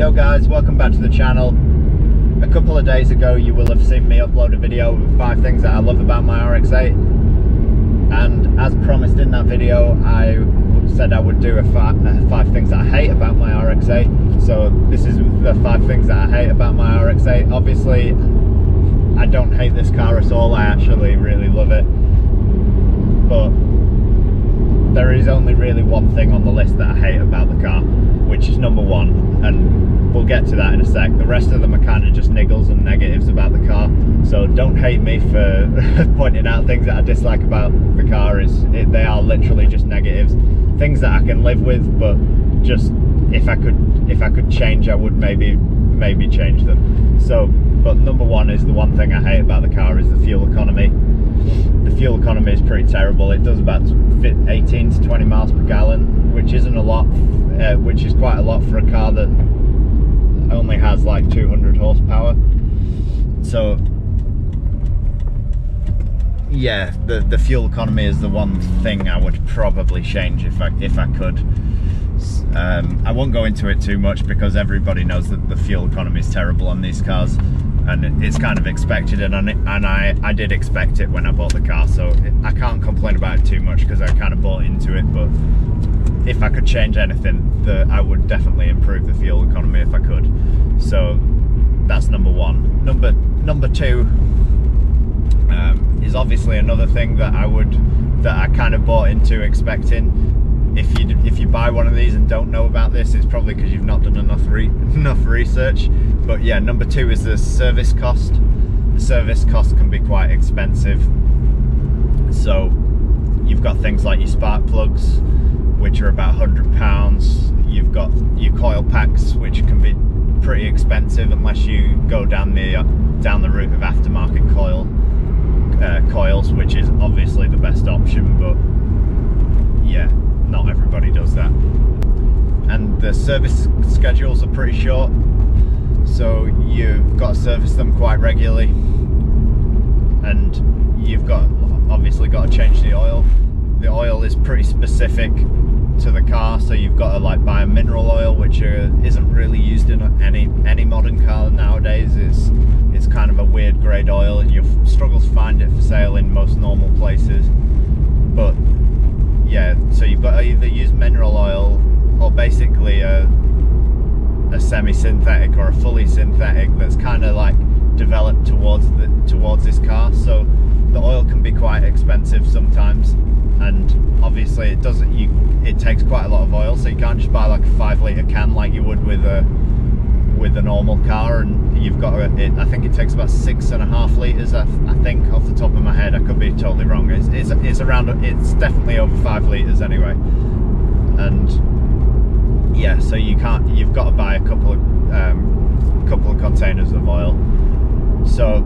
Yo guys, welcome back to the channel. A couple of days ago you will have seen me upload a video with 5 things that I love about my RX8, and as promised in that video I said I would do a 5 things that I hate about my RX8. So this is the 5 things that I hate about my RX8. Obviously I don't hate this car at all, I actually really love it, but there is only really one thing on the list that I hate about the car, which is number 1, and we'll get to that in a sec. The rest of them are kind of just niggles and negatives about the car, so don't hate me for pointing out things that I dislike about the car. They are literally just negatives, things that I can live with, but just if I could change, I would maybe change them. So, but number 1 is the one thing I hate about the car is the fuel economy. The fuel economy is pretty terrible. It does about 18 to 20 miles per gallon, which isn't a lot, which is quite a lot for a car that only has like 200 horsepower. So yeah, the fuel economy is the one thing I would probably change if I could. I won't go into it too much because everybody knows that the fuel economy is terrible on these cars, and it's kind of expected, and I did expect it when I bought the car, so I can't complain about it too much because I kind of bought into it. But if I could change anything, I would definitely improve the fuel economy if I could. So that's number 1. Number 2 is obviously another thing that I kind of bought into expecting. If you buy one of these and don't know about this, it's probably because you've not done enough research. But yeah, number 2 is the service cost. The service cost can be quite expensive. So you've got things like your spark plugs, which are about £100. You've got your coil packs, which can be pretty expensive unless you go down the route of aftermarket coils, which is obviously the best option, but yeah, not everybody does that. And the service schedules are pretty short, so you've got to service them quite regularly, and you've obviously got to change the oil. The oil is pretty specific to the car, so you've got to like buy a mineral oil, which isn't really used in any modern car nowadays. It's kind of a weird grade oil, and you'll struggle to find it for sale in most normal places. But yeah, so you've got to either use mineral oil or basically a semi-synthetic or a fully synthetic that's kind of like developed towards this car. So the oil can be quite expensive sometimes, and obviously it takes quite a lot of oil, so you can't just buy like a 5 litre can like you would with a normal car. And you've got I think it takes about 6.5 litres, I think, off the top of my head. I could be totally wrong. It's definitely over 5 litres anyway. And yeah, so you've got to buy a couple of containers of oil. So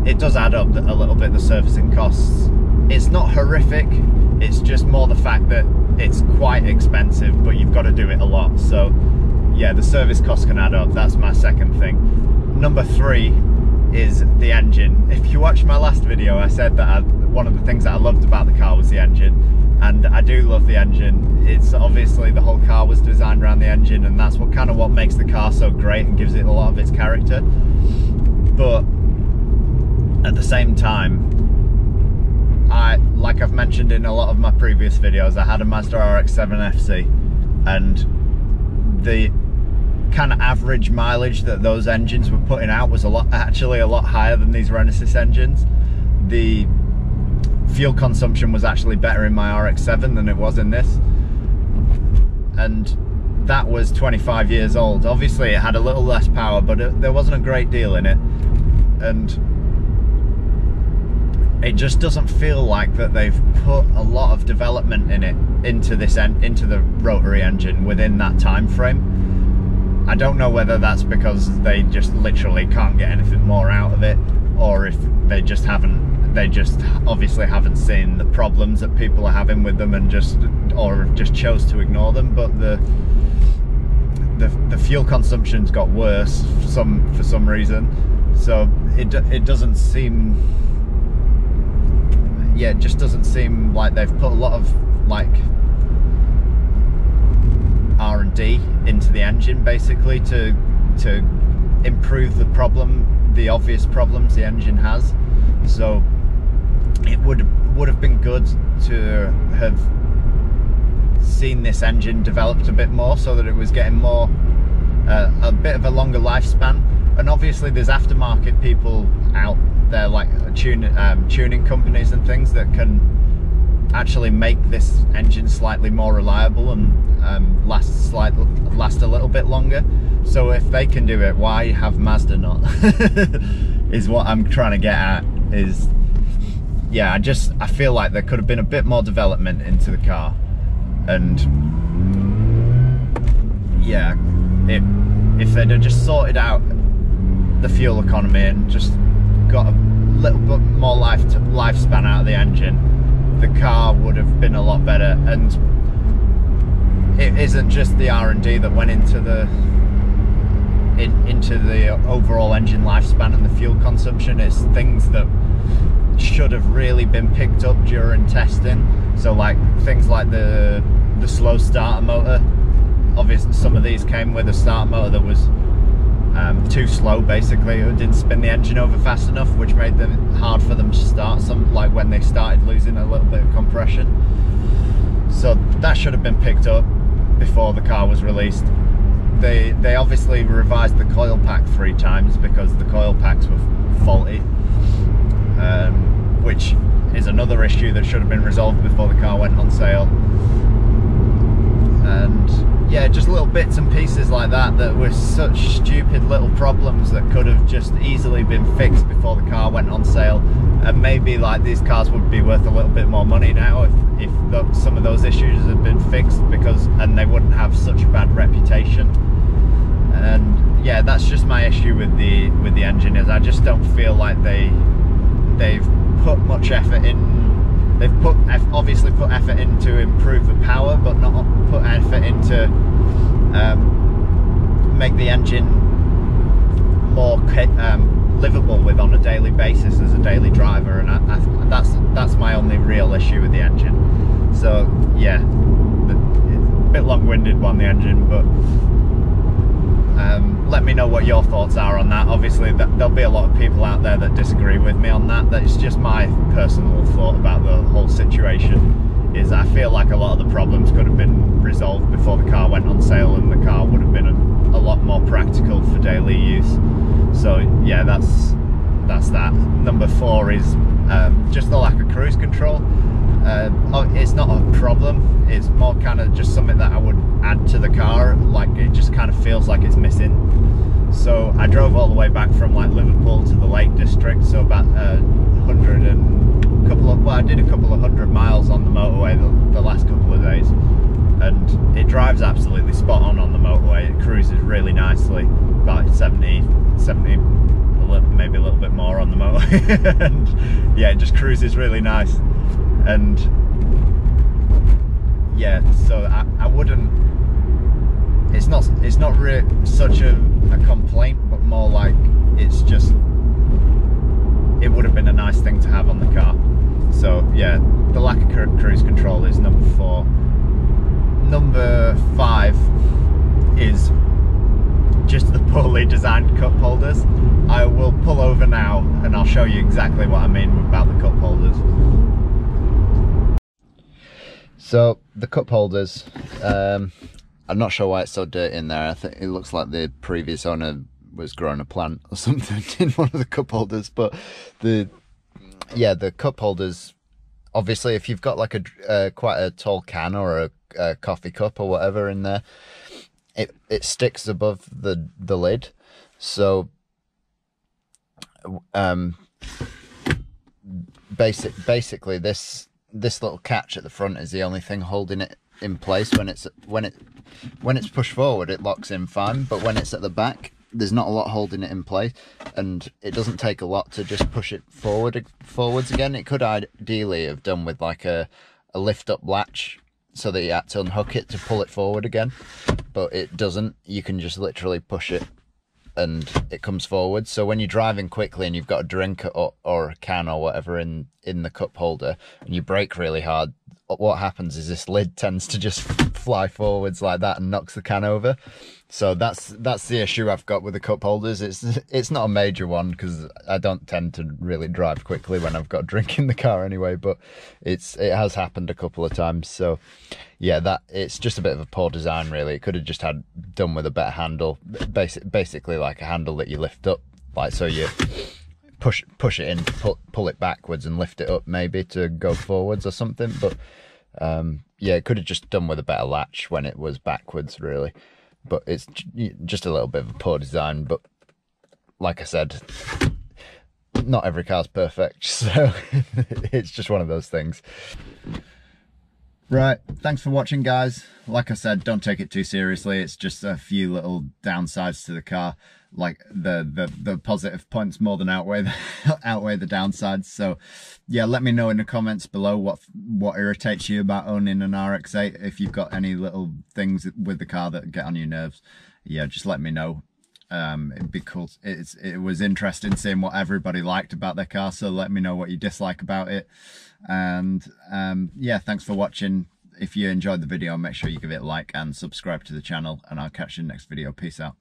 it does add up a little bit, the servicing costs. It's not horrific, it's just more the fact that it's quite expensive, but you've got to do it a lot. So yeah, the service costs can add up. That's my second thing. Number 3 is the engine. If you watched my last video, I said that one of the things that I loved about the car was the engine, and I do love the engine. It's obviously the whole car was designed around the engine, and that's what makes the car so great and gives it a lot of its character. But at the same time, like I've mentioned in a lot of my previous videos, I had a Mazda RX-7 FC, and the kind of average mileage that those engines were putting out was actually a lot higher than these Renesas engines. The fuel consumption was actually better in my RX-7 than it was in this, and that was 25 years old. Obviously it had a little less power, but there wasn't a great deal in it, and it just doesn't feel like that they've put a lot of development into the rotary engine within that time frame. I don't know whether that's because they just literally can't get anything more out of it, or if they just obviously haven't seen the problems that people are having with them and just chose to ignore them. But the fuel consumption's got worse for some reason, so it doesn't seem, yeah, it just doesn't seem like they've put a lot of like R&D into the engine basically to to improve the obvious problems the engine has. So it would have been good to have seen this engine developed a bit more, so that it was getting more a bit of a longer lifespan. And obviously there's aftermarket people out there, like tuning companies and things, that can actually make this engine slightly more reliable and last a little bit longer. So if they can do it, why have Mazda not? Is what I'm trying to get at. Is, yeah, I feel like there could have been a bit more development into the car, and yeah, if they'd have just sorted out the fuel economy and just got a little bit more lifespan out of the engine, the car would have been a lot better. And it isn't just the R&D that went into the overall engine lifespan and the fuel consumption. It's things that should have really been picked up during testing. So like things like the slow starter motor. Obviously some of these came with a starter motor that was too slow, basically. It didn't spin the engine over fast enough, which made them hard for them to start, like when they started losing a little bit of compression. So that should have been picked up before the car was released. They obviously revised the coil pack 3 times because the coil packs were faulty, which is another issue that should have been resolved before the car went on sale. And yeah, just little bits and pieces like that were such stupid little problems that could have just easily been fixed before the car went on sale. And maybe like these cars would be worth a little bit more money now if some of those issues had been fixed, and they wouldn't have such a bad reputation. And yeah, that's just my issue with the engine, is I just don't feel like they've put much effort in. They've obviously put effort in to improve the power, but not put effort into make the engine more livable with on a daily basis as a daily driver. And that's my only real issue with the engine. So yeah, a bit long-winded on the engine, but let me know what your thoughts are on that. Obviously there'll be a lot of people out there that disagree with me on that. That's just my personal thought about the whole situation. Is I feel like a lot of the problems could have been resolved before the car went on sale, and the car would have been a lot more practical for daily use. So yeah, that's that. Number 4 is just the lack of cruise control. It's not a problem, it's more kind of just something that I would add to the car. Like, it just kind of feels like it's missing. So I drove all the way back from like Liverpool to the Lake District, so about I did a couple of 100 miles on the motorway the last couple of days, and it drives absolutely spot on the motorway. It cruises really nicely, about 70, maybe a little bit more on the motorway. And yeah, it just cruises really nice. And yeah, so I wouldn't, it's not really such a complaint, but more like it's just, it would have been a nice thing to have on the car. So yeah, the lack of cruise control is number 4. Number 5 is just the poorly designed cup holders. I will pull over now and I'll show you exactly what I mean about the cup holders. So the cup holders, I'm not sure why it's so dirty in there. I think it looks like the previous owner was growing a plant or something in one of the cup holders. But the cup holders, obviously if you've got like a quite a tall can or a coffee cup or whatever in there, it sticks above the lid. So basically this little catch at the front is the only thing holding it in place. When it's pushed forward, it locks in fine, but when it's at the back, there's not a lot holding it in place, and it doesn't take a lot to just push it forwards again. It could ideally have done with like a lift up latch, so that you had to unhook it to pull it forward again, but it doesn't. You can just literally push it and it comes forward. So when you're driving quickly and you've got a drink or a can or whatever in the cup holder and you brake really hard, what happens is this lid tends to just fly forwards like that and knocks the can over. So that's the issue I've got with the cup holders. It's not a major one because I don't tend to really drive quickly when I've got a drink in the car anyway, but it has happened a couple of times. So yeah, it's just a bit of a poor design really. It could have just had done with a better handle, basically like a handle that you lift up, like so you push it in, pull it backwards and lift it up maybe to go forwards or something. But yeah, it could have just done with a better latch when it was backwards really. But it's just a little bit of a poor design. But like I said, not every car's perfect, so it's just one of those things. Right, thanks for watching, guys. Like I said, don't take it too seriously. It's just a few little downsides to the car. Like the positive points more than outweigh the downsides. So yeah, let me know in the comments below what irritates you about owning an RX8. If you've got any little things with the car that get on your nerves, yeah, just let me know. It'd be cool. It was interesting seeing what everybody liked about their car, so let me know what you dislike about it. And yeah, thanks for watching. If you enjoyed the video, make sure you give it a like and subscribe to the channel, and I'll catch you in the next video. Peace out.